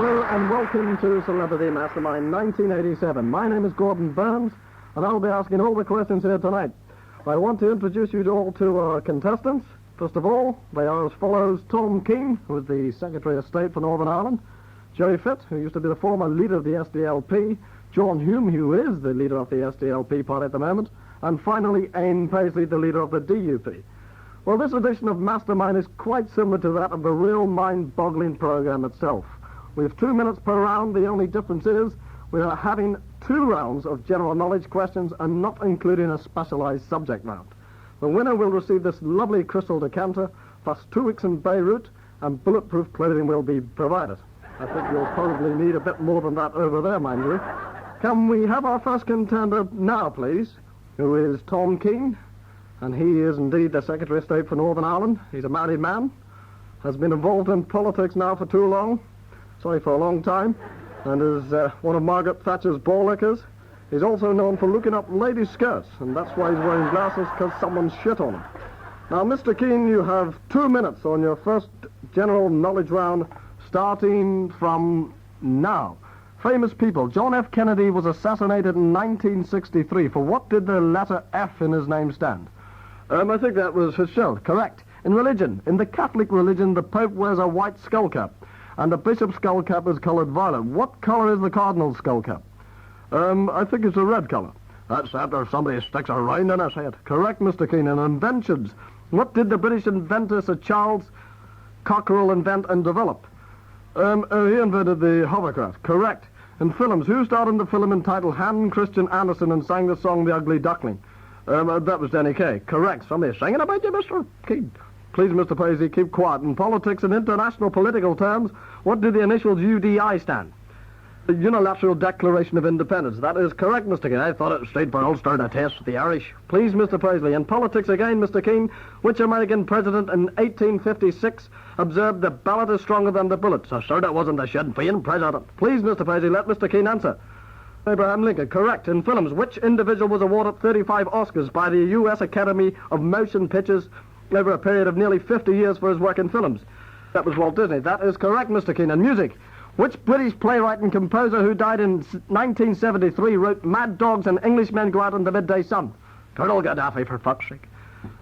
Hello and welcome to Celebrity Mastermind 1987. My name is Gordon Burns, and I'll be asking all the questions here tonight. I want to introduce you all to our contestants. First of all, they are as follows: Tom Keane, who is the Secretary of State for Northern Ireland; Jerry Fitt, who used to be the former leader of the SDLP; John Hume, who is the leader of the SDLP party at the moment; and finally, Aine Paisley, the leader of the DUP. Well, this edition of Mastermind is quite similar to that of the real mind-boggling program itself. We have 2 minutes per round. The only difference is we are having 2 rounds of general knowledge questions and not including a specialized subject round. The winner will receive this lovely crystal decanter, plus 2 weeks in Beirut, and bulletproof clothing will be provided. I think you'll probably need a bit more than that over there, mind you. Can we have our first contender now, please, who is Tom Keane, and he is indeed the Secretary of State for Northern Ireland. He's a married man, has been involved in politics now for too long, for a long time, and is one of Margaret Thatcher's ball lickers. He's also known for looking up ladies' skirts, and that's why he's wearing glasses, because someone shit on him. Now, Mr. Keane, you have 2 minutes on your first general knowledge round, starting from now. Famous people. John F. Kennedy was assassinated in 1963. For what did the letter F in his name stand? I think that was his shield. Correct. In religion. In the Catholic religion, the Pope wears a white skull cap, and the bishop's skull cap is coloured violet. What colour is the cardinal's skull cap? I think it's a red colour. That's after somebody sticks a rind in his head. Correct, Mr. Keane. In inventions, what did the British inventor Sir Charles Cockerell invent and develop? He invented the hovercraft. Correct. In films, who starred in the film entitled Hans Christian Andersen and sang the song The Ugly Duckling? That was Denny Kaye. Correct. Somebody singing about you, Mr. Keane. Please, Mr. Paisley, keep quiet. In politics and international political terms, what do the initials UDI stand? The Unilateral Declaration of Independence. That is correct, Mr. Keane. I thought it stayed for Ulster to test with the Irish. Please, Mr. Paisley. In politics again, Mr. Keane, which American president in 1856 observed the ballot is stronger than the bullet? So, sir, that wasn't the Sinn Féin president. Please, Mr. Paisley, let Mr. Keane answer. Abraham Lincoln. Correct. In films, which individual was awarded 35 Oscars by the U.S. Academy of Motion Pictures over a period of nearly 50 years for his work in films? That was Walt Disney. That is correct, Mr. Keane. In music, which British playwright and composer who died in 1973 wrote Mad Dogs and Englishmen Go Out in the Midday Sun? Colonel Gaddafi, for fuck's sake.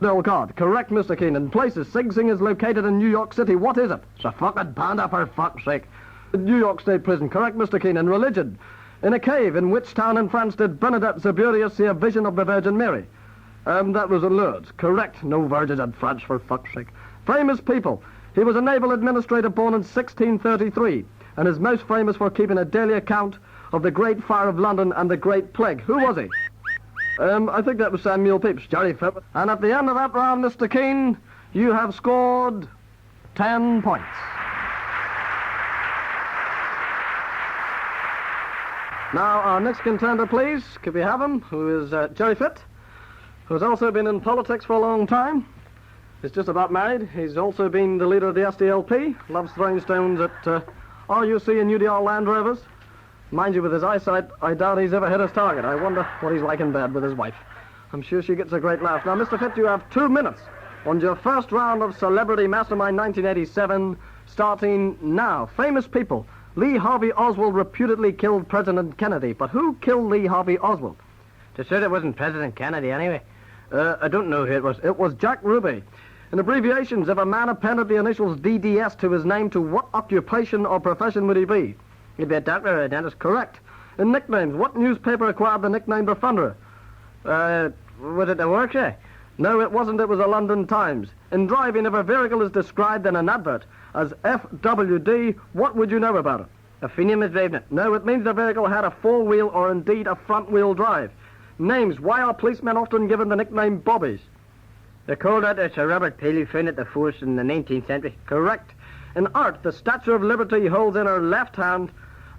Del Card. Correct, Mr. Keane. In places, Sing Sing is located in New York City. What is it? It's a fucking panda, for fuck's sake. New York State Prison. Correct, Mr. Keane. In religion, in a cave, in which town in France did Bernadette Zeburius see a vision of the Virgin Mary? That was in Lourdes. Correct. No virgins in France, for fuck's sake. Famous people. He was a naval administrator born in 1633, and is most famous for keeping a daily account of the Great Fire of London and the Great Plague. Who was he? I think that was Samuel Pepys. Jerry Fitt. And at the end of that round, Mr. Keane, you have scored 10 points. Now, our next contender, please, could we have him, who is Jerry Fitt, who's also been in politics for a long time. He's just about married. He's also been the leader of the SDLP, loves throwing stones at RUC and UDR Land Rovers. Mind you, with his eyesight, I doubt he's ever hit his target. I wonder what he's like in bed with his wife. I'm sure she gets a great laugh. Now, Mr. Fitt, you have 2 minutes on your first round of Celebrity Mastermind 1987, starting now. Famous people. Lee Harvey Oswald reputedly killed President Kennedy, but who killed Lee Harvey Oswald? To say it wasn't President Kennedy, anyway. I don't know who it was. It was Jack Ruby. In abbreviations, if a man appended the initials DDS to his name, to what occupation or profession would he be? He'd be a doctor or a dentist. Correct. In nicknames, what newspaper acquired the nickname The Thunderer? Was it the Workshire? No, it wasn't. It was the London Times. In driving, if a vehicle is described in an advert as FWD, what would you know about it? A Fenian is driving it. No, it means the vehicle had a four-wheel or indeed a front-wheel drive. Names. Why are policemen often given the nickname Bobbies? They called out Sir Robert Peel, who founded the force in the 19th century. Correct. In art, the Statue of Liberty holds in her left hand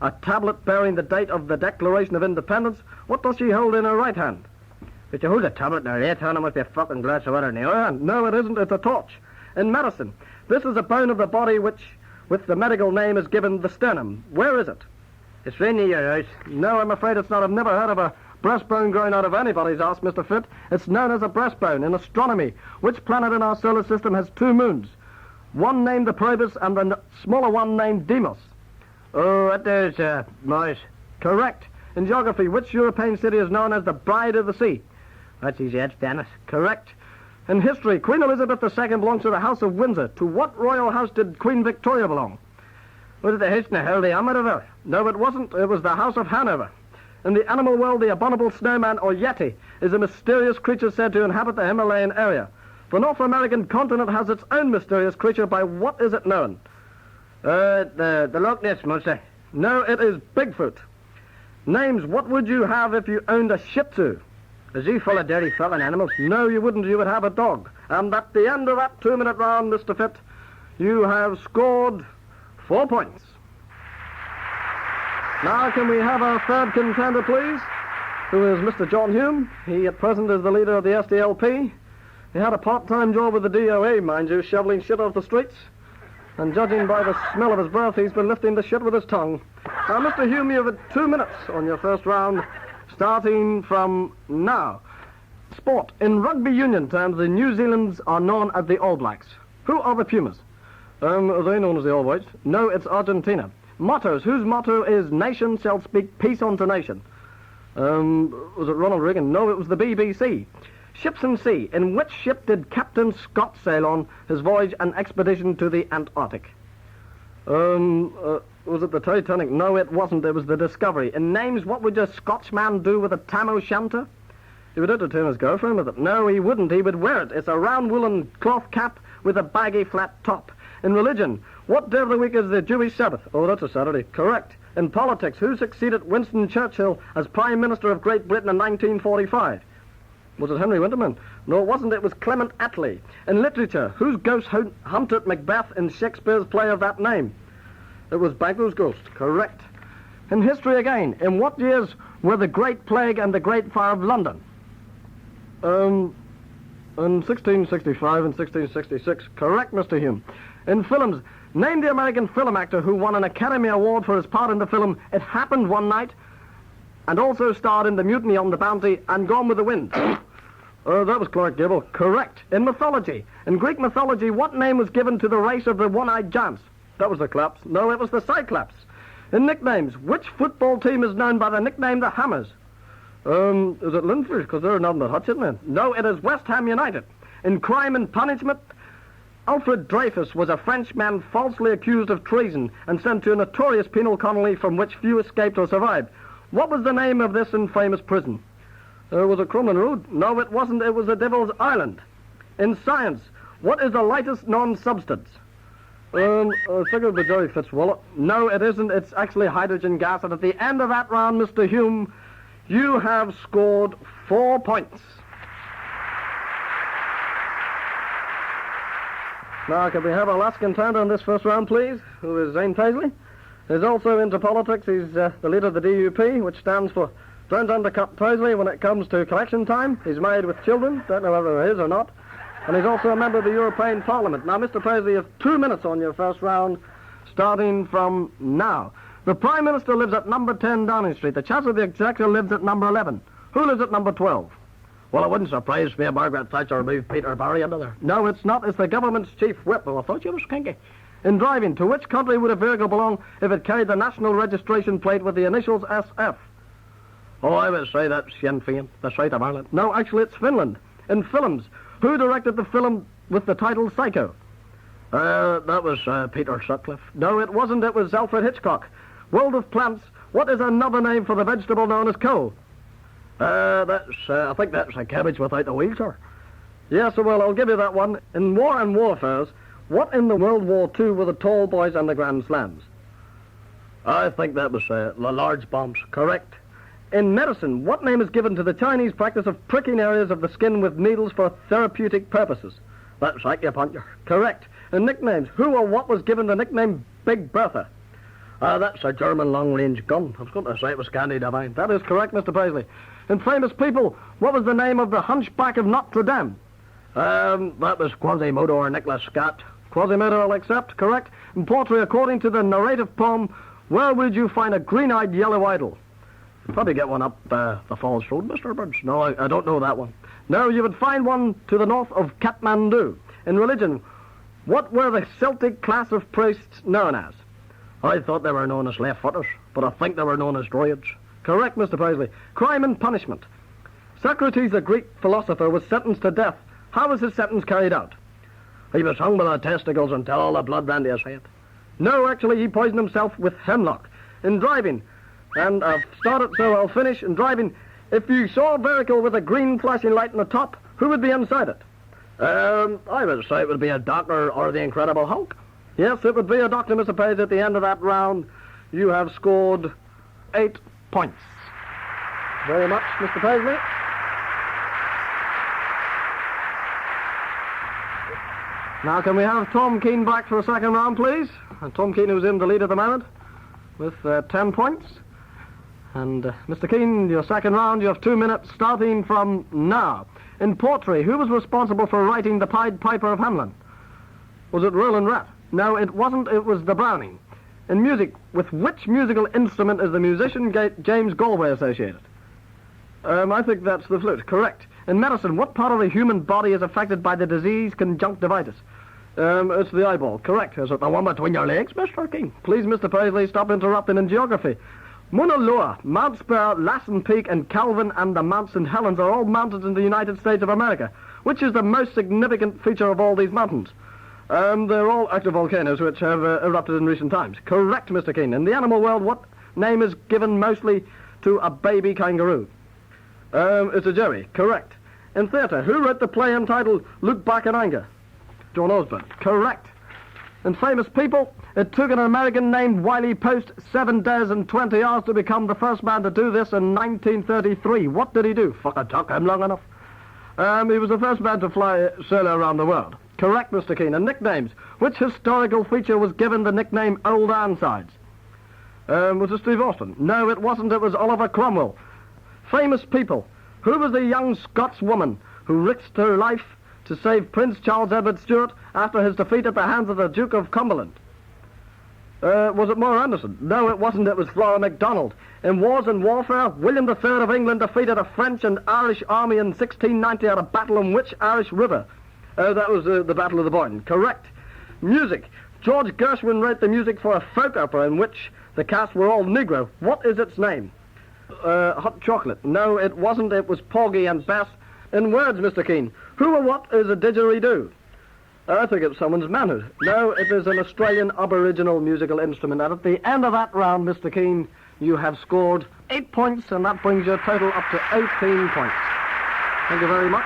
a tablet bearing the date of the Declaration of Independence. What does she hold in her right hand? If you hold a tablet in her right hand, it must be a fucking glass of water in the other hand. No, it isn't. It's a torch. In medicine, this is a bone of the body which, with the medical name, is given the sternum. Where is it? It's right near your house. No, I'm afraid it's not. I've never heard of a breastbone growing out of anybody's ass, Mr. Fitt. It's known as a breastbone. In astronomy, which planet in our solar system has 2 moons? One named the Probus and the smaller one named Deimos. Oh, that is, Mars. Correct. In geography, which European city is known as the Bride of the Sea? That's easy, that's Venice. Correct. In history, Queen Elizabeth II belongs to the House of Windsor. To what royal house did Queen Victoria belong? Was it the Hitchner Hill, the Amityville? No, it wasn't. It was the House of Hanover. In the animal world, the abominable snowman, or Yeti, is a mysterious creature said to inhabit the Himalayan area. The North American continent has its own mysterious creature. By what is it known? The Loch Ness Monster. No, it is Bigfoot. Names, what would you have if you owned a Shih Tzu? A zoo full of dirty fucking animals. No, you wouldn't. You would have a dog. And at the end of that 2-minute round, Mr. Fitt, you have scored 4 points. Now, can we have our third contender, please? Who is Mr. John Hume. He, at present, is the leader of the SDLP. He had a part-time job with the DOA, mind you, shoveling shit off the streets. And judging by the smell of his breath, he's been lifting the shit with his tongue. Now, Mr. Hume, you have 2 minutes on your first round, starting from now. Sport. In rugby union terms, the New Zealanders are known as the All Blacks. Who are the Pumas? Are they known as the All Whites? No, it's Argentina. Mottos. Whose motto is "Nation shall speak peace unto nation"? Was it Ronald Reagan? No, it was the BBC. Ships and sea. In which ship did Captain Scott sail on his voyage and expedition to the Antarctic? Was it the Titanic? No, it wasn't. It was the Discovery. In names, what would a Scotchman do with a tam o' shanter? He would entertain his girlfriend with it. No, he wouldn't. He would wear it. It's a round woolen cloth cap with a baggy flat top. In religion, what day of the week is the Jewish Sabbath? Oh, that's a Saturday. Correct. In politics, who succeeded Winston Churchill as Prime Minister of Great Britain in 1945? Was it Henry Winterman? No, it wasn't. It was Clement Attlee. In literature, whose ghost hunted Macbeth in Shakespeare's play of that name? It was Banquo's ghost. Correct. In history again, in what years were the Great Plague and the Great Fire of London? In 1665 and 1666. Correct, Mr. Hume. In films, name the American film actor who won an Academy Award for his part in the film It Happened One Night, and also starred in The Mutiny on the Bounty and Gone with the Wind. That was Clark Gable. Correct. In mythology. In Greek mythology, what name was given to the race of the one-eyed giants? That was the Claps. No, it was the Cyclops. In nicknames, which football team is known by the nickname the Hammers? Is it Linfield? Because they're not in the Hutchinson then. No, it is West Ham United. In crime and punishment, Alfred Dreyfus was a Frenchman falsely accused of treason and sent to a notorious penal colony from which few escaped or survived. What was the name of this infamous prison? Was it Crumlin Road? No, it wasn't. It was the Devil's Island. In science, what is the lightest known substance? I think it would be Jerry Fitzwallet. No, it isn't. It's actually hydrogen gas. And at the end of that round, Mr. Hume, you have scored 4 points. Now, could we have our last contender in this first round, please, who is Zane Paisley? He's also into politics. He's the leader of the DUP, which stands for Don't Undercut Paisley when it comes to collection time. He's married with children. Don't know whether it is or not. And he's also a member of the European Parliament. Now, Mr. Paisley, you have 2 minutes on your first round, starting from now. The Prime Minister lives at number 10 Downing Street. The Chancellor of the Exchequer lives at number 11. Who lives at number 12? Well, it wouldn't surprise me if Margaret Thatcher moved Peter Barry into there. No, it's not. It's the government's chief whip. Oh, I thought you was kinky. In driving, to which country would a vehicle belong if it carried the national registration plate with the initials SF? Oh, I would say that's Sinn Féin, the side of Ireland. No, actually, it's Finland. In films, who directed the film with the title Psycho? That was Peter Sutcliffe. No, it wasn't. It was Alfred Hitchcock. World of plants, what is another name for the vegetable known as cole? I think that's a cabbage without the wheels, sir. Yes, well, I'll give you that one. In War and Warfares, what in the World War II were the tall boys and the Grand Slams? I think that was the large bombs. Correct. In medicine, what name is given to the Chinese practice of pricking areas of the skin with needles for therapeutic purposes? That's acupuncture. Correct. In nicknames, who or what was given the nickname Big Bertha? That's a German long-range gun. I was going to say it was Candy Divine. That is correct, Mr. Paisley. In famous people, what was the name of the Hunchback of Notre Dame? That was Quasimodo or Nicholas Scott. Quasimodo, I'll accept. Correct. In poetry, according to the narrative poem, where would you find a green-eyed yellow idol? You'd probably get one up the Falls Road, Mr. Burns. No, I don't know that one. No, you would find one to the north of Kathmandu. In religion, what were the Celtic class of priests known as? I thought they were known as left-footers, but I think they were known as droids. Correct, Mr. Paisley. Crime and punishment. Socrates, a Greek philosopher, was sentenced to death. How was his sentence carried out? He was hung by the testicles until all the blood ran to his head. No, actually, he poisoned himself with hemlock. In driving, and I've started, so I'll finish. In driving, if you saw a vehicle with a green flashing light on the top, who would be inside it? I would say it would be a doctor or the Incredible Hulk. Yes, it would be a doctor, Mr. Page. At the end of that round, you have scored 8 points. Very much, Mr. Paisley. Now, can we have Tom Keane back for a second round, please? And Tom Keane, who's in the lead at the moment, with 10 points. And Mr. Keane, your second round, you have 2 minutes, starting from now. In poetry, who was responsible for writing the Pied Piper of Hamelin? Was it Roland Rat? No, it wasn't. It was the Browning. In music, with which musical instrument is the musician James Galway associated? I think that's the flute. Correct. In medicine, what part of the human body is affected by the disease conjunctivitis? It's the eyeball. Correct. Is it the one between your legs, Mr. King? Please, Mr. Paisley, stop interrupting in geography. Mauna Loa, Mount Spur, Lassen Peak, and Calvin and the Mount St. Helens are all mountains in the United States of America. Which is the most significant feature of all these mountains? They're all active volcanoes which have erupted in recent times. Correct, Mr. Keane. In the animal world, what name is given mostly to a baby kangaroo? It's a joey. Correct. In theatre, who wrote the play entitled Look Back in Anger? John Osborne. Correct. In famous people, it took an American named Wiley Post 7 days and 20 hours to become the first man to do this in 1933. What did he do? Fucking took him long enough. He was the first man to fly solo around the world. Correct, Mr. Keane. And nicknames. Which historical feature was given the nickname Old Ironsides? Was it Steve Austin? No, it wasn't. It was Oliver Cromwell. Famous people. Who was the young Scots woman who risked her life to save Prince Charles Edward Stuart after his defeat at the hands of the Duke of Cumberland? Was it Moore Anderson? No, it wasn't. It was Flora MacDonald. In Wars and Warfare, William III of England defeated a French and Irish army in 1690 at a battle on which Irish river? That was the Battle of the Boyne. Correct. Music. George Gershwin wrote the music for a folk opera in which the cast were all Negro. What is its name? Hot Chocolate. No, it wasn't. It was Porgy and Bess. In words, Mr. Keane, who or what is a didgeridoo? I think it's someone's manhood. No, it is an Australian Aboriginal musical instrument. And at the end of that round, Mr. Keane, you have scored 8 points, and that brings your total up to 18 points. Thank you very much.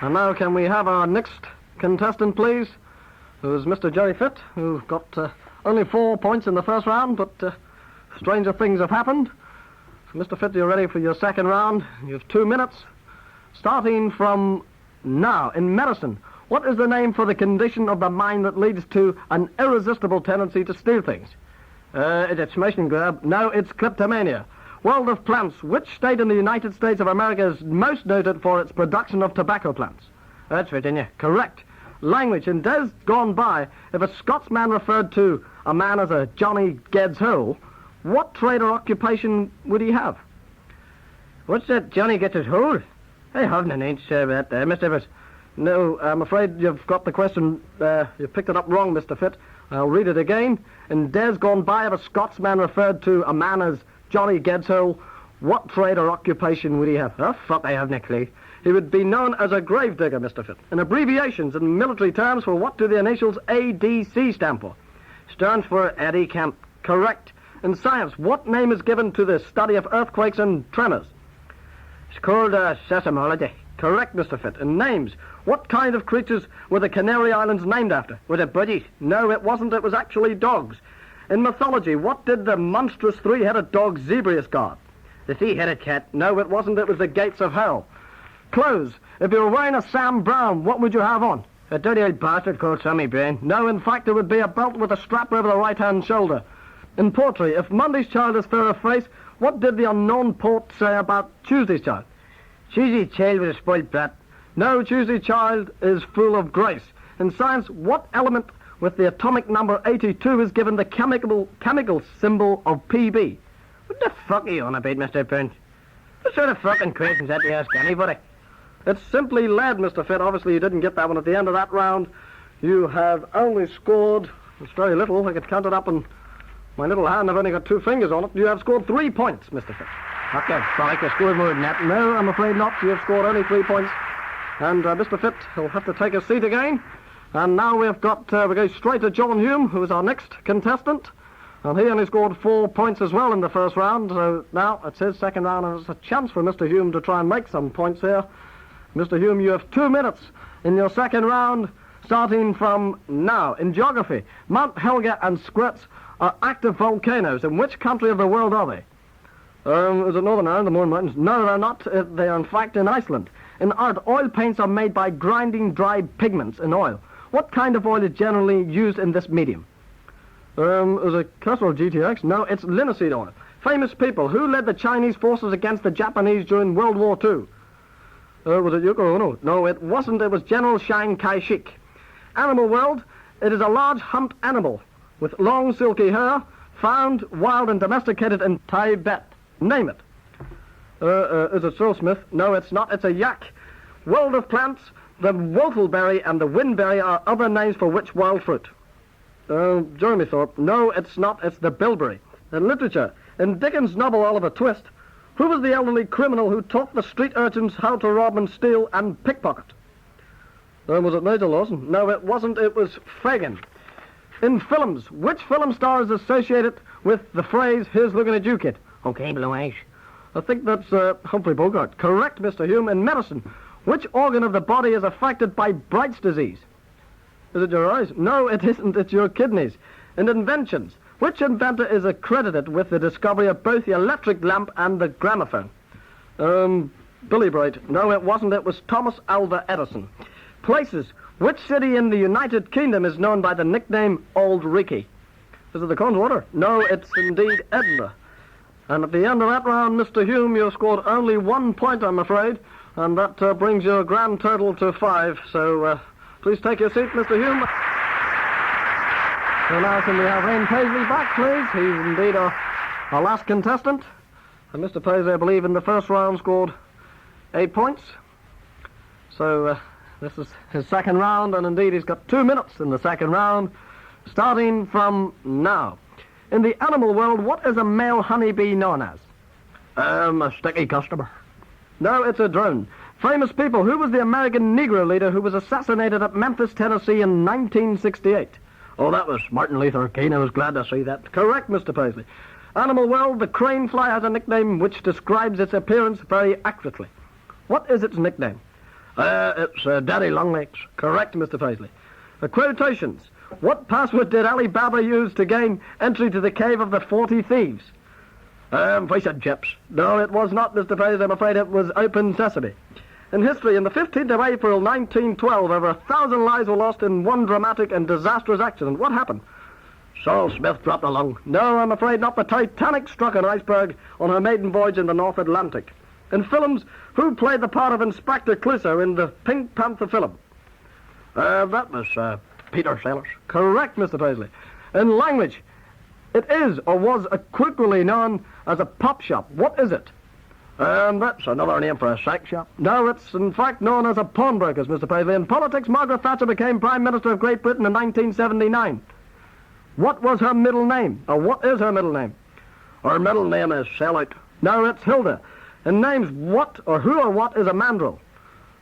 And now can we have our next contestant, please, who is Mr. Jerry Fitt, who got only 4 points in the first round, but stranger things have happened. So, Mr. Fitt, you're ready for your second round. You have 2 minutes, starting from now. In medicine, what is the name for the condition of the mind that leads to an irresistible tendency to steal things? It's smoking grab. No, it's kleptomania. World of plants. Which state in the United States of America is most noted for its production of tobacco plants? That's Virginia. Correct. Language. In days gone by, if a Scotsman referred to a man as a Johnny Ged's Hole, what trade or occupation would he have? What's that Johnny gets his hole? I haven't an inch about that, Mr. Fitt. No, I'm afraid you've got the question, you picked it up wrong, Mr. Fitt. I'll read it again. In days gone by, if a Scotsman referred to a man as Johnny Ged's Hole, what trade or occupation would he have? Oh, fuck, I haven't a clue. He would be known as a gravedigger, Mr. Fitt. In abbreviations and military terms, for what do the initials ADC stand for? Stands for Eddie Camp. Correct. In science, what name is given to the study of earthquakes and tremors? It's called seismology. Correct, Mr. Fitt. In names, what kind of creatures were the Canary Islands named after? Was it budgies? No, it wasn't. It was actually dogs. In mythology, what did the monstrous three-headed dog Zebrius guard? The three-headed cat. No, it wasn't. It was the gates of hell. Clothes. If you were wearing a Sam Brown, what would you have on? A dirty old bastard called Sammy Brain. No, in fact, it would be a belt with a strap over the right-hand shoulder. In poetry, if Monday's child is fair of face, what did the unknown poet say about Tuesday's child? Tuesday's child was a spoiled brat. No, Tuesday's child is full of grace. In science, what element with the atomic number 82 is given the chemical symbol of PB? What the fuck are you on about, Mr. Burns? What sort of fucking questions that you ask anybody? It's simply lead, Mr. Fitt. Obviously, you didn't get that one at the end of that round. You have only scored, it's very little, I could count it up in my little hand, I've only got 2 fingers on it. You have scored 3 points, Mr. Fitt. Okay, Frolic, you scored more than that. No, I'm afraid not. You have scored only 3 points. And Mr. Fitt will have to take a seat again. And now we're going straight to John Hume, who is our next contestant. And he only scored 4 points as well in the first round. So now it's his second round, and it's a chance for Mr. Hume to try and make some points here. Mr. Hume, you have 2 minutes in your second round, starting from now. In geography, Mount Helge and Skretz are active volcanoes. In which country of the world are they? Is it Northern Ireland, the Mourne Mountains? No, they're not. They are, in fact, in Iceland. In art, oil paints are made by grinding dried pigments in oil. What kind of oil is generally used in this medium? Is it castor or GTX? No, it's linseed oil. Famous people. Who led the Chinese forces against the Japanese during World War II? Was it Yoko Ono? No, it wasn't. It was General Chiang Kai-shek. Animal world. It is a large humped animal with long silky hair, found wild and domesticated in Tibet. Name it. Is it Smith? No, it's not. It's a yak. World of plants. The whortleberry and the windberry are other names for which wild fruit? Jeremy Thorpe. No, it's not. It's the bilberry. In literature, in Dickens' novel Oliver Twist, who was the elderly criminal who taught the street urchins how to rob and steal and pickpocket? Was it Nigel Lawson? No, it wasn't. It was Fagin. In films, which film star is associated with the phrase, "Here's looking at you, kid"? Okay, Blue Eyes. I think that's Humphrey Bogart. Correct, Mr. Hume. In medicine, which organ of the body is affected by Bright's disease? Is it your eyes? No, it isn't. It's your kidneys. In inventions, which inventor is accredited with the discovery of both the electric lamp and the gramophone? Billy Bright. No, it wasn't. It was Thomas Alva Edison. Places, which city in the United Kingdom is known by the nickname Old Ricky? Is it the Conwater? No, it's indeed Edinburgh. And at the end of that round, Mr. Hume, you scored only 1 point, I'm afraid, and that brings your grand total to 5. So please take your seat, Mr. Hume. So now can we have Ray Paisley back, please? He's indeed our last contestant. And Mr. Paisley, I believe, in the first round scored 8 points. So this is his second round, and indeed he's got 2 minutes in the second round, starting from now. In the animal world, what is a male honeybee known as? A sticky customer. No, it's a drone. Famous people. Who was the American Negro leader who was assassinated at Memphis, Tennessee in 1968? Oh, that was Martin Luther King. I was glad to see that. Correct, Mr. Paisley. Animal world, the crane fly has a nickname which describes its appearance very accurately. What is its nickname? It's Daddy Longlegs. Correct, Mr. Paisley. Quotations. What password did Ali Baba use to gain entry to the cave of the 40 thieves? Fish and chips. No, it was not, Mr. Paisley. I'm afraid it was Open Sesame. In history, on the 15th of April, 1912, over 1,000 lives were lost in one dramatic and disastrous accident. What happened? Saul Smith dropped a lung. No, I'm afraid not. The Titanic struck an iceberg on her maiden voyage in the North Atlantic. In films, who played the part of Inspector Clouseau in the Pink Panther film? That was Peter Sellers. Correct, Mr. Paisley. In language, it is or was equally known as a pop shop. What is it? That's another name for a sex shop. No, it's in fact known as a pawnbrokers, Mr. Paisley. In politics, Margaret Thatcher became Prime Minister of Great Britain in 1979. What was her middle name? Or what is her middle name? Her middle name is Sellout. No, it's Hilda. In names, what or who or what is a mandrill?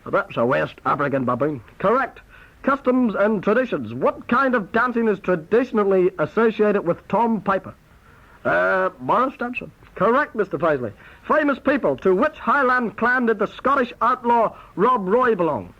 That's a West African baboon. Correct. Customs and traditions. What kind of dancing is traditionally associated with Tom Piper? Morris dancing. Correct, Mr. Paisley. Famous people. To which Highland clan did the Scottish outlaw Rob Roy belong?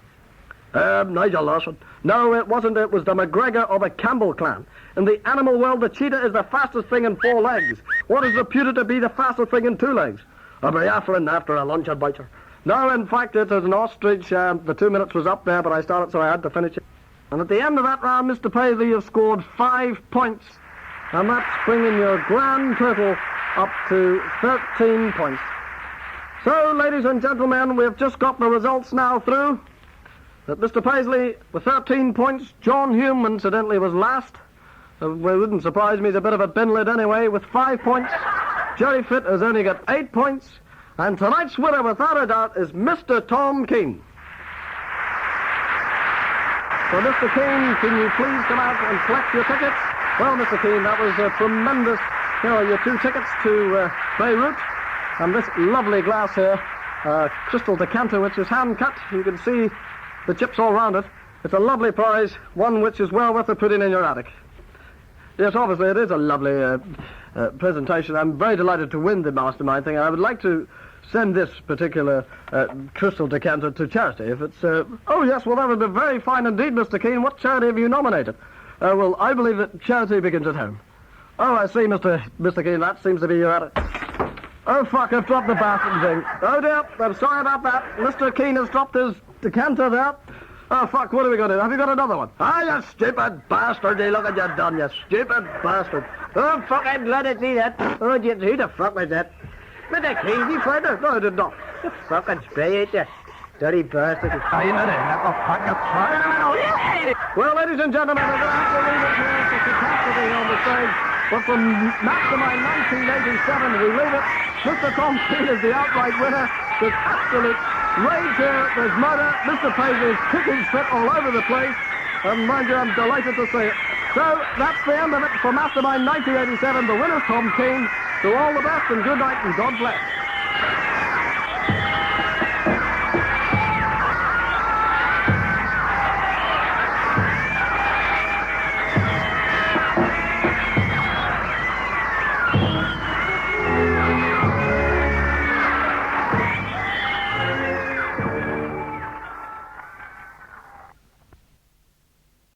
Nigel Lawson. No, it wasn't. It was the MacGregor or the Campbell clan. In the animal world, the cheetah is the fastest thing in 4 legs. What is reputed to be the fastest thing in 2 legs? A biafran after a luncheon biter. No, in fact, it is an ostrich. The 2 minutes was up there, but I started, so I had to finish it. And at the end of that round, Mr. Paisley, you've scored 5 points. And that's bringing your grand total up to 13 points. So, ladies and gentlemen, we've just got the results now through. That Mr. Paisley, with 13 points, John Hume, incidentally, was last. It wouldn't surprise me, he's a bit of a bin lid anyway, with 5 points. Jerry Fitt has only got 8 points. And tonight's winner, without a doubt, is Mr. Tom Keane. So, Mr. Keane, can you please come out and collect your tickets? Well, Mr. Keane, that was a tremendous... Here are your 2 tickets to Beirut. And this lovely glass here, crystal decanter, which is hand-cut. You can see the chips all round it. It's a lovely prize, one which is well worth putting in your attic. Yes, obviously, it is a lovely presentation. I'm very delighted to win the Mastermind thing, and I would like to send this particular crystal decanter to charity, if it's... Oh, yes, well, that would be very fine indeed, Mr. Keane. What charity have you nominated? Well, I believe that charity begins at home. Oh, I see, Mr. Keane, that seems to be your attitude. Oh, fuck, I've dropped the bastard thing. Oh, dear, I'm sorry about that. Mr. Keane has dropped his decanter there. Oh, fuck, what are we going to do? Have you got another one? Ah, you stupid bastard. Hey, look at you done, you stupid bastard. Oh, fuck, I'm glad to see that. Oh, who the fuck was that? Mr. Keane, you find it? No, I did not. You fucking spray it, you dirty bastard. Well, ladies and gentlemen, I'm going to have to leave it here. It's a catastrophe on the stage. But from Mastermind 1987, we leave it. Mr. Tom Keane is the outright winner. There's absolute rage here. There's murder. Mr. Paisley is kicking fit all over the place. And mind you, I'm delighted to see it. So that's the end of it for Mastermind 1987. The winner's Tom Keane. So all the best and good night and God bless.